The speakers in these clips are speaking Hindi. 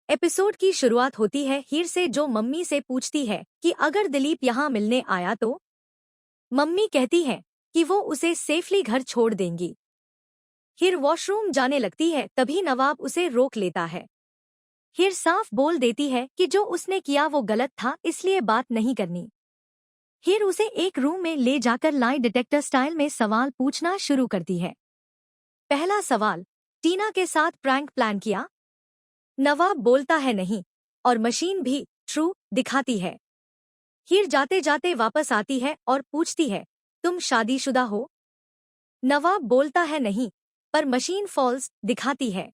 एपिसोड की शुरुआत होती है हीर से, जो मम्मी से पूछती है कि अगर दिलीप यहाँ मिलने आया तो। मम्मी कहती है कि वो उसे सेफली घर छोड़ देंगी। हीर वॉशरूम जाने लगती है, तभी नवाब उसे रोक लेता है। हीर साफ बोल देती है कि जो उसने किया वो गलत था, इसलिए बात नहीं करनी। हीर उसे एक रूम में ले जाकर लाई डिटेक्टर स्टाइल में सवाल पूछना शुरू करती है। पहला सवाल, टीना के साथ प्रैंक प्लान किया? नवाब बोलता है नहीं, और मशीन भी ट्रू दिखाती है। हीर जाते जाते वापस आती है और पूछती है, तुम शादीशुदा हो? नवाब बोलता है नहीं, पर मशीन फॉल्स दिखाती है।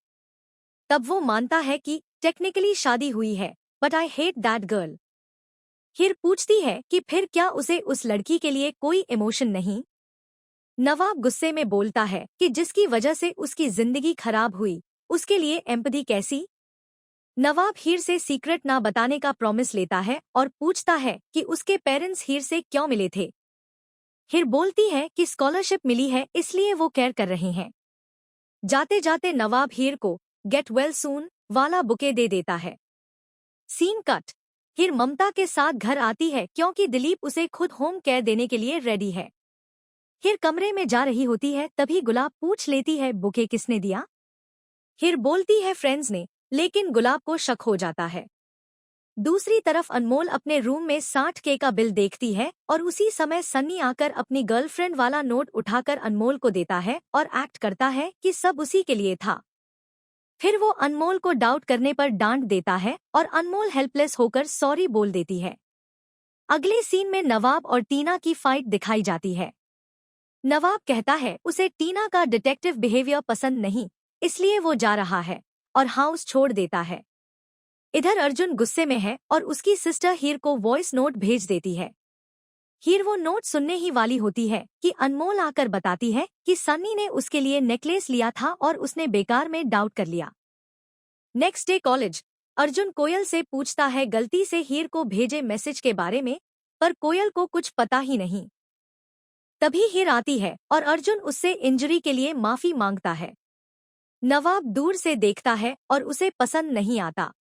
तब वो मानता है कि टेक्निकली शादी हुई है, but I hate that girl. Heer पूछती है कि फिर क्या उसे उस लड़की के लिए कोई इमोशन नहीं? नवाब गुस्से में बोलता है कि जिसकी वजह से उसकी जिंदगी खराब हुई, उसके लिए एम्पैथी कैसी? नवाब हीर से सीक्रेट ना बताने का प्रॉमिस लेता है और पूछता है कि उसके पेरेंट्स हीर से क्यों मिले थे। हीर बोलती है कि स्कॉलरशिप मिली है, इसलिए वो केयर कर रहे हैं। जाते जाते नवाब हीर को गेट वेल सून वाला बुके दे देता है। Scene cut. हीर ममता के साथ घर आती है क्योंकि दिलीप उसे खुद होम केयर देने के लिए रेडी है। हीर कमरे में जा रही होती है, तभी गुलाब पूछ लेती है, बुके किसने दिया? हीर बोलती है, फ्रेंड्स ने, लेकिन गुलाब को शक हो जाता है। दूसरी तरफ अनमोल अपने रूम में 60K का बिल देखती है और उसी समय सन्नी आकर अपनी गर्लफ्रेंड वाला नोट उठाकर अनमोल को देता है और एक्ट करता है कि सब उसी के लिए था। फिर वो अनमोल को डाउट करने पर डांट देता है और अनमोल हेल्पलेस होकर सॉरी बोल देती है। अगले सीन में नवाब और टीना की फाइट दिखाई जाती है। नवाब कहता है उसे टीना का डिटेक्टिव बिहेवियर पसंद नहीं, इसलिए वो जा रहा है और हाउस छोड़ देता है। इधर अर्जुन गुस्से में है और उसकी सिस्टर हीर को वॉइस नोट भेज देती है। हीर वो नोट सुनने ही वाली होती है कि अनमोल आकर बताती है कि सन्नी ने उसके लिए नेकलेस लिया था और उसने बेकार में डाउट कर लिया। Next day college. Arjun Koyal से पूछता है गलती से हीर को भेजे मैसेज के बारे में, पर कोयल को कुछ पता ही नहीं। तभी हीर आती है और अर्जुन उससे इंजरी के लिए माफी मांगता है। नवाब दूर से देखता है और उसे पसंद नहीं आता।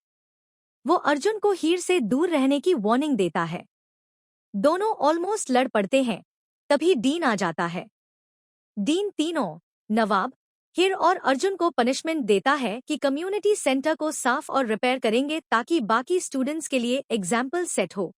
वो अर्जुन को हीर से दूर रहने की वार्निंग देता है। दोनों ऑलमोस्ट लड़ पड़ते हैं, तभी डीन आ जाता है। डीन तीनों, नवाब, हीर और अर्जुन को पनिशमेंट देता है कि कम्युनिटी सेंटर को साफ और रिपेयर करेंगे ताकि बाकी स्टूडेंट्स के लिए एग्जाम्पल सेट हो।